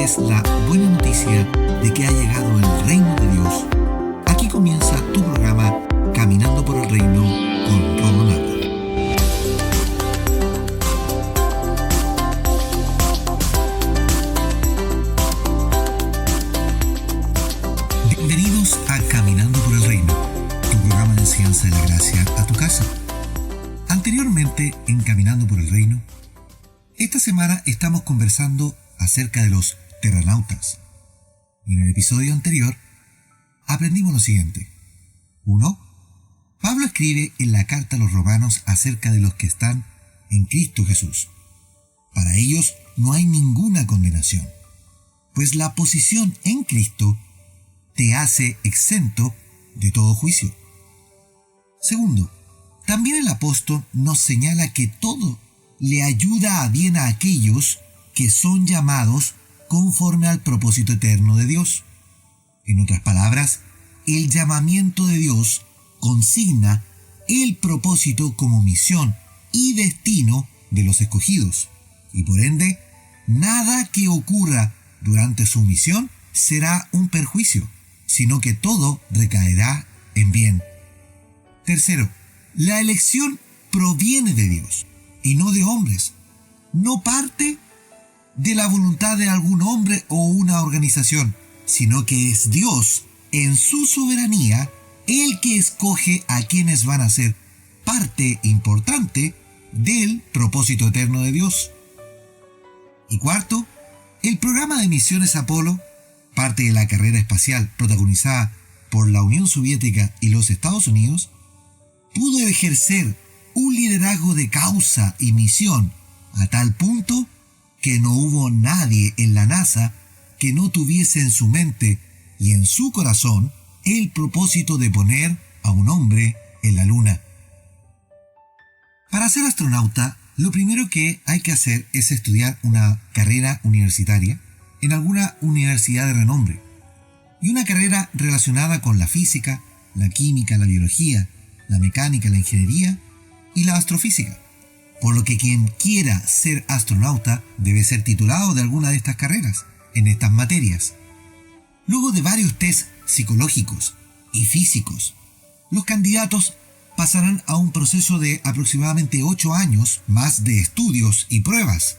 es la buena noticia de que ha llegado el reino de Dios. Aquí comienza tu programa Caminando por el Reino con Rodo Nava. Bienvenidos a Caminando por el Reino, tu programa de enseñanza de la gracia a tu casa. Anteriormente en Caminando por el Reino, esta semana estamos conversando acerca de los terranautas. En el episodio anterior aprendimos lo siguiente. 1. Pablo escribe en la carta a los romanos acerca de los que están en Cristo Jesús. Para ellos no hay ninguna condenación, pues la posición en Cristo te hace exento de todo juicio. 2. También el apóstol nos señala que todo le ayuda a bien a aquellos que son llamados conforme al propósito eterno de Dios. En otras palabras, el llamamiento de Dios consigna el propósito como misión y destino de los escogidos, y por ende, nada que ocurra durante su misión será un perjuicio, sino que todo recaerá en bien. 3. La elección proviene de Dios y no de hombres. No parte de la voluntad de algún hombre o una organización, sino que es Dios, en su soberanía, el que escoge a quienes van a ser parte importante del propósito eterno de Dios. Y 4, el programa de misiones Apolo, parte de la carrera espacial protagonizada por la Unión Soviética y los Estados Unidos, pudo ejercer un liderazgo de causa y misión a tal punto que no hubo nadie en la NASA que no tuviese en su mente y en su corazón el propósito de poner a un hombre en la Luna. Para ser astronauta, lo primero que hay que hacer es estudiar una carrera universitaria en alguna universidad de renombre, y una carrera relacionada con la física, la química, la biología, la mecánica, la ingeniería y la astrofísica, por lo que quien quiera ser astronauta debe ser titulado de alguna de estas carreras en estas materias. Luego de varios test psicológicos y físicos, los candidatos pasarán a un proceso de aproximadamente 8 años más de estudios y pruebas,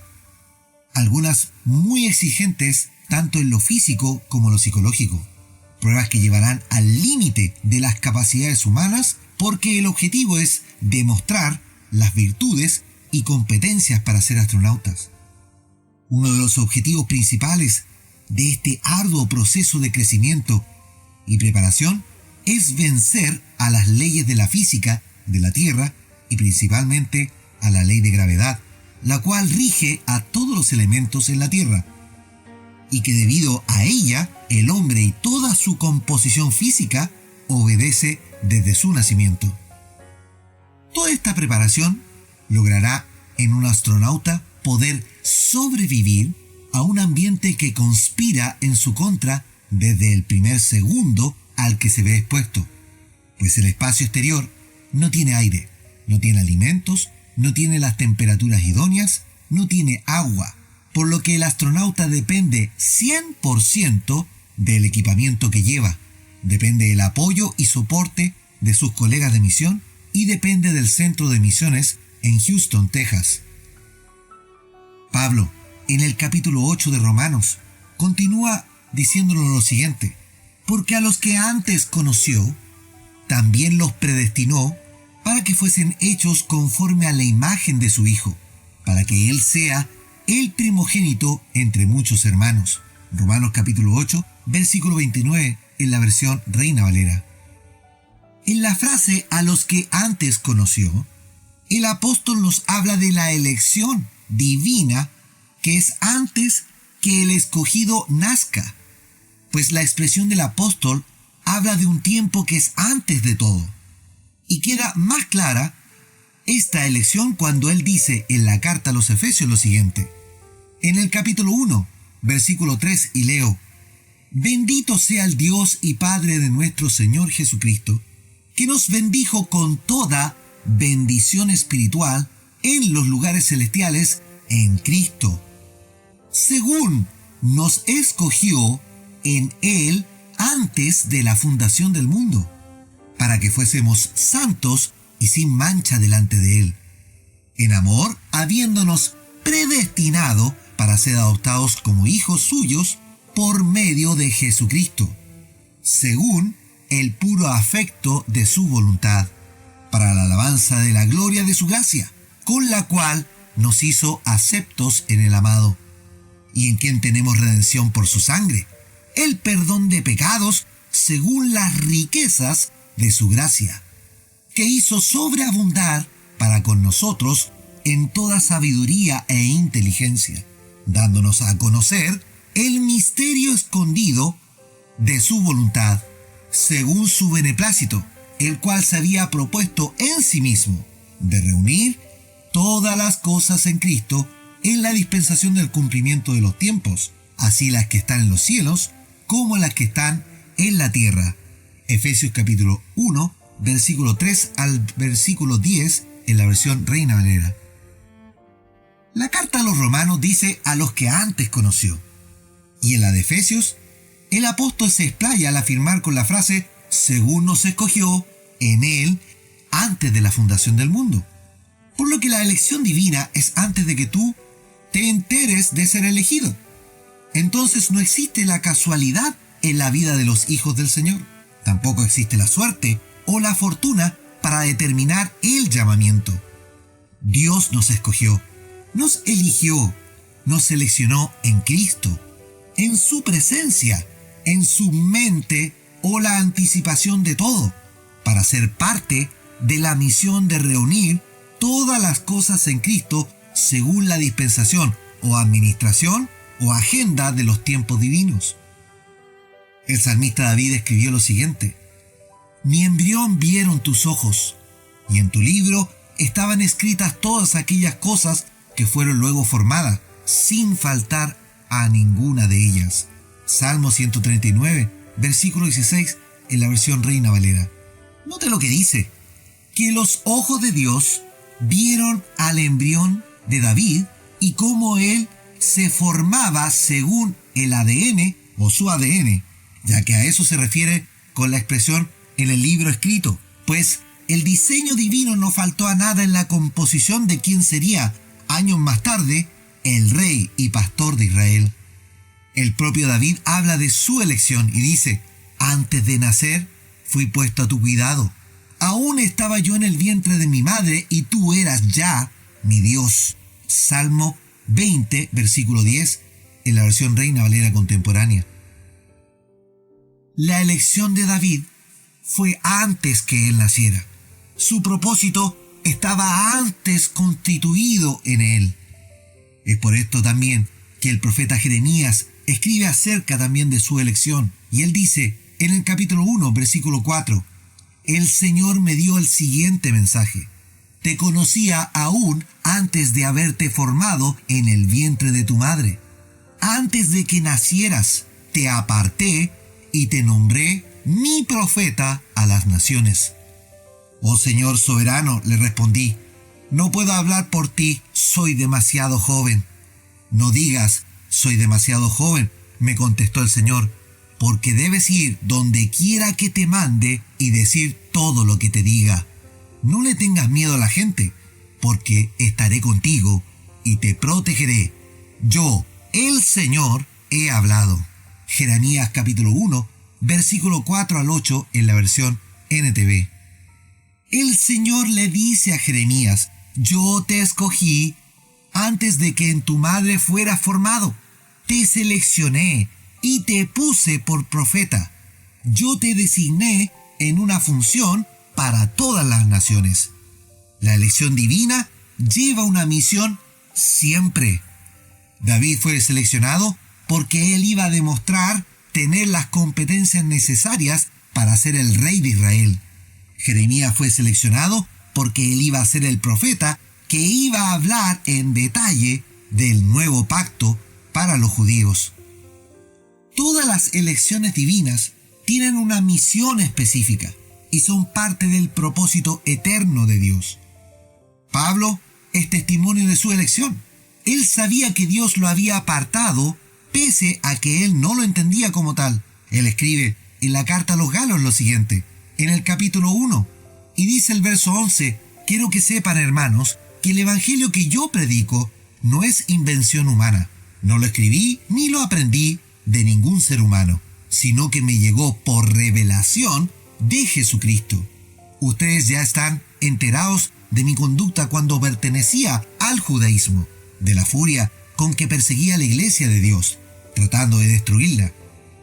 algunas muy exigentes tanto en lo físico como lo psicológico, pruebas que llevarán al límite de las capacidades humanas porque el objetivo es demostrar las virtudes y competencias para ser astronautas. Uno de los objetivos principales de este arduo proceso de crecimiento y preparación es vencer a las leyes de la física de la Tierra y principalmente a la ley de gravedad, la cual rige a todos los elementos en la Tierra, y que debido a ella el hombre y toda su composición física obedece desde su nacimiento. Toda esta preparación logrará en un astronauta poder sobrevivir a un ambiente que conspira en su contra desde el primer segundo al que se ve expuesto, pues el espacio exterior no tiene aire, no tiene alimentos, no tiene las temperaturas idóneas, no tiene agua, por lo que el astronauta depende 100% del equipamiento que lleva, depende del apoyo y soporte de sus colegas de misión y depende del centro de misiones en Houston, Texas. Pablo, en el capítulo 8 de Romanos, continúa diciéndonos lo siguiente: porque a los que antes conoció, también los predestinó para que fuesen hechos conforme a la imagen de su Hijo, para que Él sea el primogénito entre muchos hermanos. Romanos capítulo 8, versículo 29, en la versión Reina Valera. En la frase "a los que antes conoció", el apóstol nos habla de la elección divina que es antes que el escogido nazca, pues la expresión del apóstol habla de un tiempo que es antes de todo. Y queda más clara esta elección cuando él dice en la carta a los Efesios lo siguiente. En el capítulo 1, versículo 3, y leo: Bendito sea el Dios y Padre de nuestro Señor Jesucristo, que nos bendijo con toda bendición espiritual en los lugares celestiales en Cristo, según nos escogió en Él antes de la fundación del mundo, para que fuésemos santos y sin mancha delante de Él, en amor, habiéndonos predestinado para ser adoptados como hijos suyos por medio de Jesucristo, según el puro afecto de su voluntad, para la alabanza de la gloria de su gracia, con la cual nos hizo aceptos en el amado, y en quien tenemos redención por su sangre, el perdón de pecados según las riquezas de su gracia, que hizo sobreabundar para con nosotros en toda sabiduría e inteligencia, dándonos a conocer el misterio escondido de su voluntad, según su beneplácito, el cual se había propuesto en sí mismo, de reunir todas las cosas en Cristo en la dispensación del cumplimiento de los tiempos, así las que están en los cielos como las que están en la tierra. Efesios capítulo 1, versículo 3 al versículo 10 en la versión Reina Valera. La carta a los romanos dice a los que antes conoció, y en la de Efesios, el apóstol se explaya al afirmar con la frase según nos escogió en Él antes de la fundación del mundo. Por lo que la elección divina es antes de que tú te enteres de ser elegido. Entonces no existe la casualidad en la vida de los hijos del Señor. Tampoco existe la suerte o la fortuna para determinar el llamamiento. Dios nos escogió, nos eligió, nos seleccionó en Cristo, en su presencia, en su mente o la anticipación de todo, para ser parte de la misión de reunir todas las cosas en Cristo según la dispensación o administración o agenda de los tiempos divinos. El salmista David escribió lo siguiente: mi embrión vieron tus ojos, y en tu libro estaban escritas todas aquellas cosas que fueron luego formadas, sin faltar a ninguna de ellas. Salmo 139, versículo 16, en la versión Reina Valera. Note lo que dice, que los ojos de Dios vieron al embrión de David y cómo él se formaba según el ADN o su ADN, ya que a eso se refiere con la expresión en el libro escrito, pues el diseño divino no faltó a nada en la composición de quien sería, años más tarde, el rey y pastor de Israel. El propio David habla de su elección y dice, antes de nacer fui puesto a tu cuidado. Aún estaba yo en el vientre de mi madre y tú eras ya mi Dios. Salmo 20, versículo 10, en la versión Reina Valera contemporánea. La elección de David fue antes que él naciera. Su propósito estaba antes constituido en él. Es por esto también que el profeta Jeremías escribe acerca también de su elección. Y él dice en el capítulo 1, versículo 4, el Señor me dio el siguiente mensaje. Te conocía aún antes de haberte formado en el vientre de tu madre. Antes de que nacieras, te aparté y te nombré mi profeta a las naciones. Oh Señor soberano, le respondí, no puedo hablar por ti, soy demasiado joven. No digas, soy demasiado joven, me contestó el Señor, porque debes ir donde quiera que te mande y decir todo lo que te diga. No le tengas miedo a la gente, porque estaré contigo y te protegeré. Yo, el Señor, he hablado. Jeremías capítulo 1, versículo 4 al 8 en la versión NTV. El Señor le dice a Jeremías, yo te escogí antes de que en tu madre fueras formado. Te seleccioné y te puse por profeta. Yo te designé en una función para todas las naciones. La elección divina lleva una misión siempre. David fue seleccionado porque él iba a demostrar tener las competencias necesarias para ser el rey de Israel. Jeremías fue seleccionado porque él iba a ser el profeta que iba a hablar en detalle del nuevo pacto para los judíos. Todas las elecciones divinas tienen una misión específica y son parte del propósito eterno de Dios. Pablo es testimonio de su elección. Él sabía que Dios lo había apartado pese a que él no lo entendía como tal. Él escribe en la carta a los Galos lo siguiente, en el capítulo 1, y dice el verso 11, quiero que sepan, hermanos, que el evangelio que yo predico no es invención humana. No lo escribí ni lo aprendí de ningún ser humano, sino que me llegó por revelación de Jesucristo. Ustedes ya están enterados de mi conducta cuando pertenecía al judaísmo, de la furia con que perseguía a la iglesia de Dios, tratando de destruirla.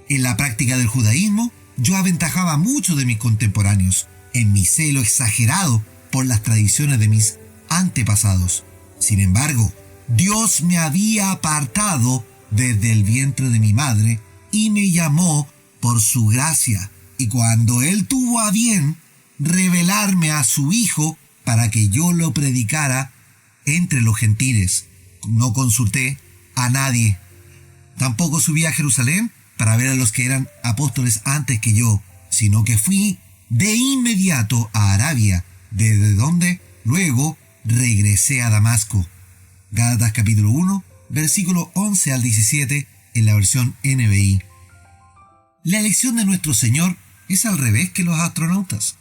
En la práctica del judaísmo, yo aventajaba mucho de mis contemporáneos, en mi celo exagerado por las tradiciones de mis antepasados. Sin embargo, Dios me había apartado desde el vientre de mi madre y me llamó por su gracia. Y cuando Él tuvo a bien revelarme a su Hijo para que yo lo predicara entre los gentiles, no consulté a nadie. Tampoco subí a Jerusalén para ver a los que eran apóstoles antes que yo, sino que fui de inmediato a Arabia, desde donde luego regresé a Damasco. Gálatas capítulo 1, versículo 11 al 17 en la versión NBI. La elección de nuestro Señor es al revés que los astronautas.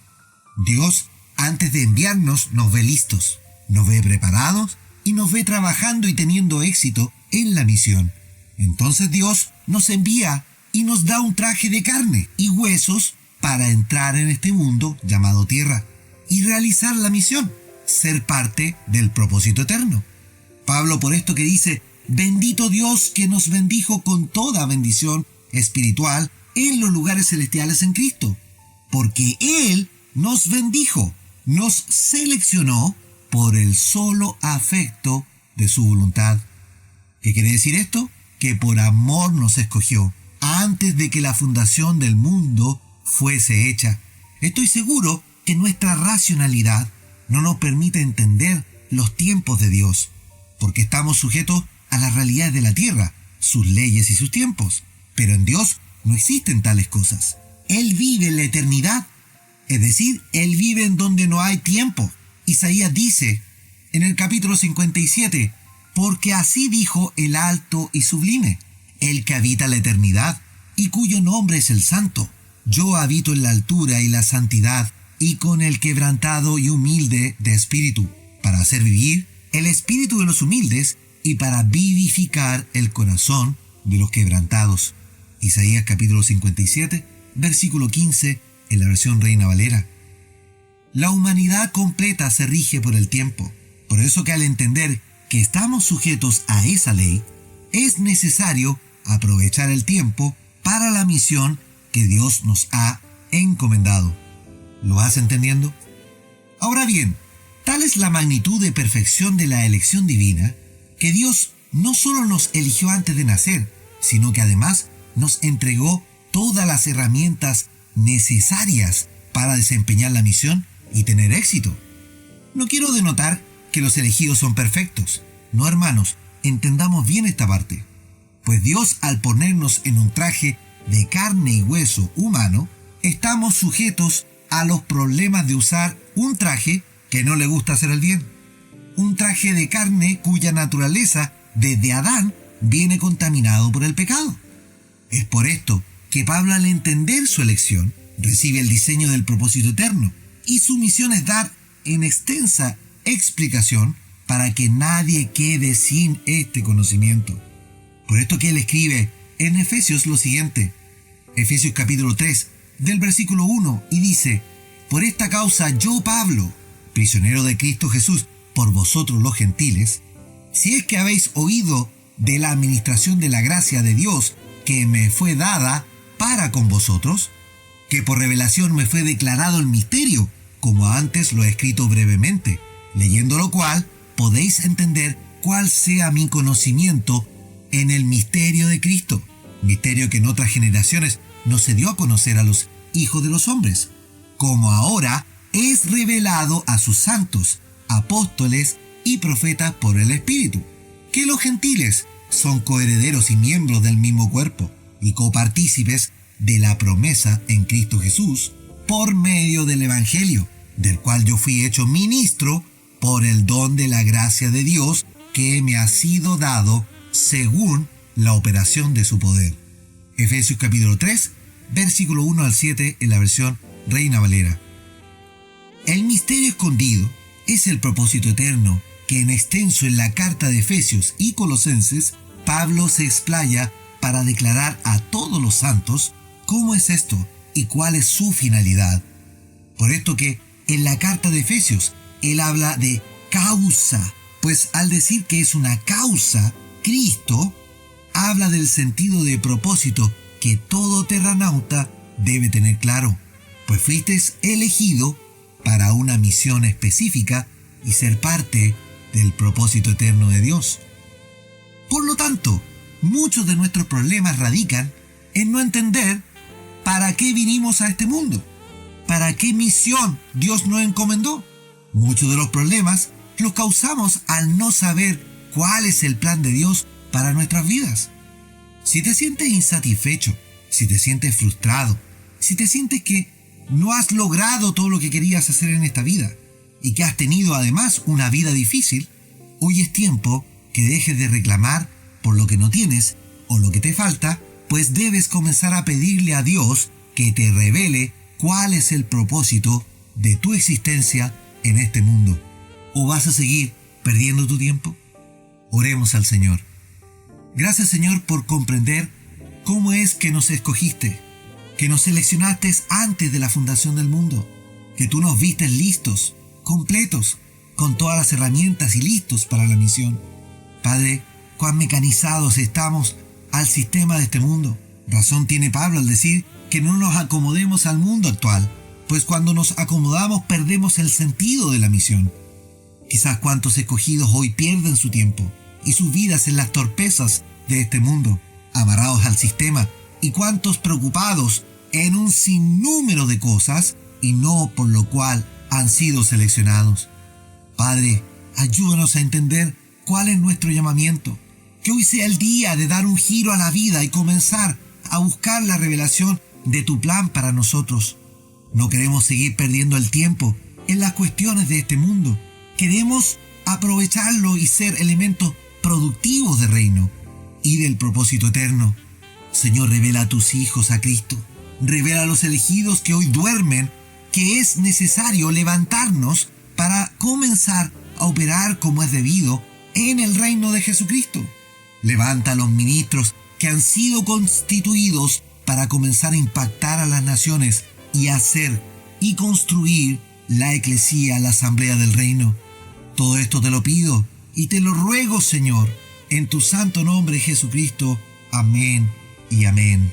Dios, antes de enviarnos, nos ve listos, nos ve preparados y nos ve trabajando y teniendo éxito en la misión. Entonces Dios nos envía y nos da un traje de carne y huesos para entrar en este mundo llamado tierra y realizar la misión, ser parte del propósito eterno. Pablo por esto que dice, bendito Dios que nos bendijo con toda bendición espiritual en los lugares celestiales en Cristo, porque Él nos bendijo, nos seleccionó por el solo afecto de su voluntad. ¿Qué quiere decir esto? Que por amor nos escogió antes de que la fundación del mundo fuese hecha. Estoy seguro que nuestra racionalidad no nos permite entender los tiempos de Dios, porque estamos sujetos a las realidades de la tierra, sus leyes y sus tiempos. Pero en Dios no existen tales cosas. Él vive en la eternidad, es decir, Él vive en donde no hay tiempo. Isaías dice en el capítulo 57, porque así dijo el alto y sublime, el que habita la eternidad y cuyo nombre es el Santo. Yo habito en la altura y la santidad y con el quebrantado y humilde de espíritu, para hacer vivir el espíritu de los humildes y para vivificar el corazón de los quebrantados. Isaías capítulo 57, versículo 15, en la versión Reina Valera. La humanidad completa se rige por el tiempo. Por eso que al entender que estamos sujetos a esa ley, es necesario aprovechar el tiempo para la misión que Dios nos ha encomendado. ¿Lo vas entendiendo? Ahora bien, tal es la magnitud de perfección de la elección divina, que Dios no solo nos eligió antes de nacer, sino que además nos entregó todas las herramientas necesarias para desempeñar la misión y tener éxito. No quiero denotar que los elegidos son perfectos. No, hermanos, entendamos bien esta parte. Pues Dios, al ponernos en un traje de carne y hueso humano, estamos sujetos a los problemas de usar un traje que no le gusta hacer el bien. Un traje de carne cuya naturaleza, desde Adán, viene contaminado por el pecado. Es por esto que Pablo, al entender su elección, recibe el diseño del propósito eterno, y su misión es dar en extensa explicación para que nadie quede sin este conocimiento. Por esto que él escribe en Efesios lo siguiente, Efesios capítulo 3, del versículo 1, y dice, por esta causa yo, Pablo, prisionero de Cristo Jesús, por vosotros los gentiles, si es que habéis oído de la administración de la gracia de Dios que me fue dada para con vosotros, que por revelación me fue declarado el misterio, como antes lo he escrito brevemente, leyendo lo cual podéis entender cuál sea mi conocimiento en el misterio de Cristo, misterio que en otras generaciones no se dio a conocer a los hijos de los hombres, como ahora es revelado a sus santos, apóstoles y profetas por el Espíritu, que los gentiles son coherederos y miembros del mismo cuerpo y copartícipes de la promesa en Cristo Jesús por medio del Evangelio, del cual yo fui hecho ministro por el don de la gracia de Dios que me ha sido dado según la operación de su poder. Efesios capítulo 3, versículo 1 al 7 en la versión Reina Valera. El misterio escondido es el propósito eterno que en extenso en la carta de Efesios y Colosenses, Pablo se explaya para declarar a todos los santos cómo es esto y cuál es su finalidad. Por esto que en la carta de Efesios él habla de causa, pues al decir que es una causa, Cristo habla del sentido de propósito que todo terranauta debe tener claro, pues fuiste elegido para una misión específica y ser parte del propósito eterno de Dios. Por lo tanto, muchos de nuestros problemas radican en no entender para qué vinimos a este mundo, para qué misión Dios nos encomendó. Muchos de los problemas los causamos al no saber cuál es el plan de Dios para nuestras vidas. Si te sientes insatisfecho, si te sientes frustrado, si te sientes que no has logrado todo lo que querías hacer en esta vida y que has tenido además una vida difícil, hoy es tiempo que dejes de reclamar por lo que no tienes o lo que te falta, pues debes comenzar a pedirle a Dios que te revele cuál es el propósito de tu existencia en este mundo. ¿O vas a seguir perdiendo tu tiempo? Oremos al Señor. Gracias, Señor, por comprender cómo es que nos escogiste, que nos seleccionaste antes de la fundación del mundo, que tú nos vistes listos, completos, con todas las herramientas y listos para la misión. Padre, cuán mecanizados estamos al sistema de este mundo. Razón tiene Pablo al decir que no nos acomodemos al mundo actual, pues cuando nos acomodamos perdemos el sentido de la misión. Quizás cuántos escogidos hoy pierden su tiempo y sus vidas en las torpezas de este mundo, amarrados al sistema, y cuántos preocupados en un sinnúmero de cosas y no por lo cual han sido seleccionados. Padre, ayúdanos a entender cuál es nuestro llamamiento, que hoy sea el día de dar un giro a la vida y comenzar a buscar la revelación de tu plan para nosotros. No queremos seguir perdiendo el tiempo en las cuestiones de este mundo. Queremos aprovecharlo y ser elementos productivos del reino y del propósito eterno. Señor, revela a tus hijos a Cristo. Revela a los elegidos que hoy duermen que es necesario levantarnos para comenzar a operar como es debido en el reino de Jesucristo. Levanta a los ministros que han sido constituidos para comenzar a impactar a las naciones y hacer y construir la eclesía, la asamblea del reino. Todo esto te lo pido y te lo ruego, Señor, en tu santo nombre, Jesucristo. Amén y amén.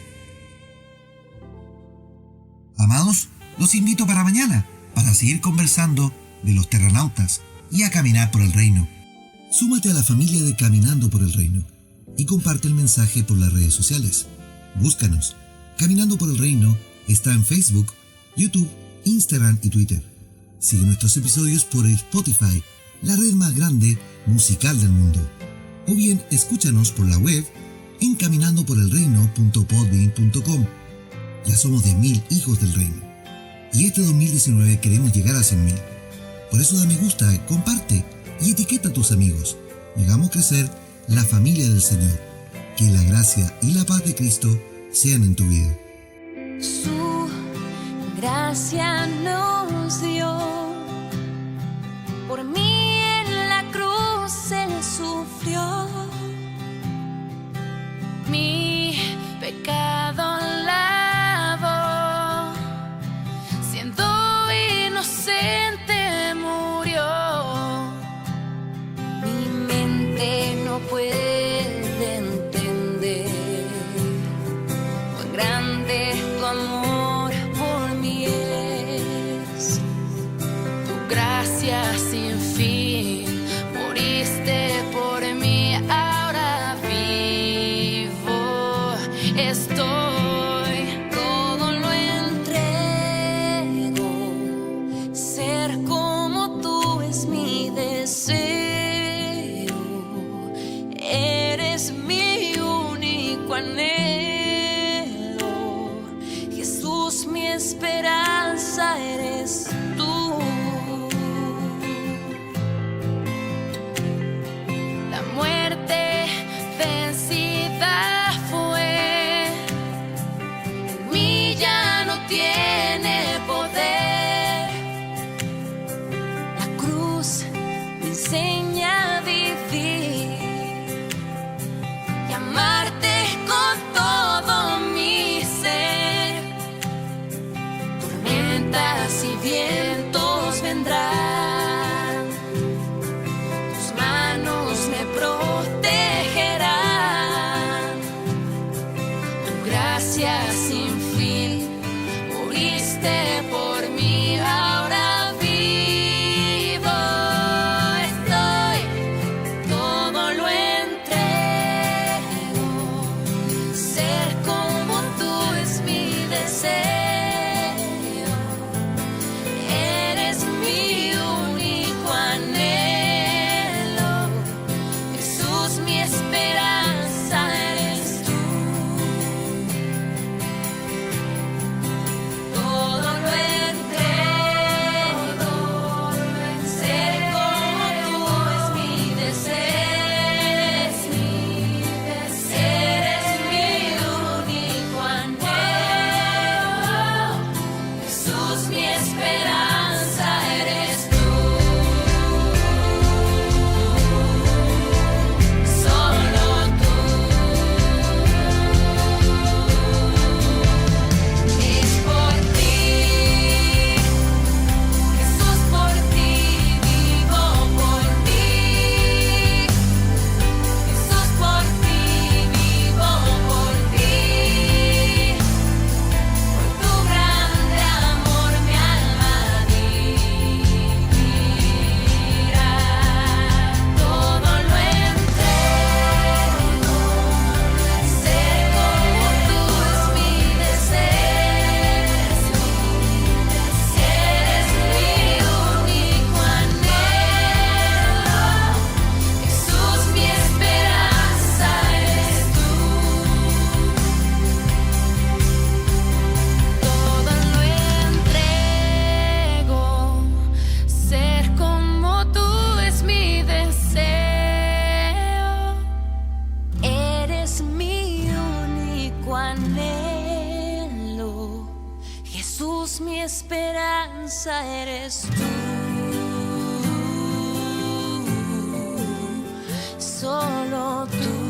Amados, los invito para mañana, para seguir conversando de los terranautas y a caminar por el reino. Súmate a la familia de Caminando por el Reino y comparte el mensaje por las redes sociales. Búscanos. Caminando por el Reino está en Facebook, YouTube, Instagram y Twitter. Sigue nuestros episodios por Spotify, la red más grande musical del mundo. O bien escúchanos por la web en caminandoporelreino.podbean.com. Ya somos 10.000 hijos del reino. Y este 2019 queremos llegar a 100.000. Por eso da me gusta, comparte y etiqueta a tus amigos. Llegamos a crecer la familia del Señor. Que la gracia y la paz de Cristo sean en tu vida. Su gracia nos dio. Por mí en la cruz Él sufrió. Mi pecado lavó. Siendo inocente murió. Mi mente no puede entender cuán grande tu amor por mí es. Tu gracia sin fin, moriste por mí, ahora vivo estoy. Todo lo entrego, ser como tú es mi deseo. Eres mi único anhelo. Jesús, mi esperanza eres tú. esa eres tú. Solo tú.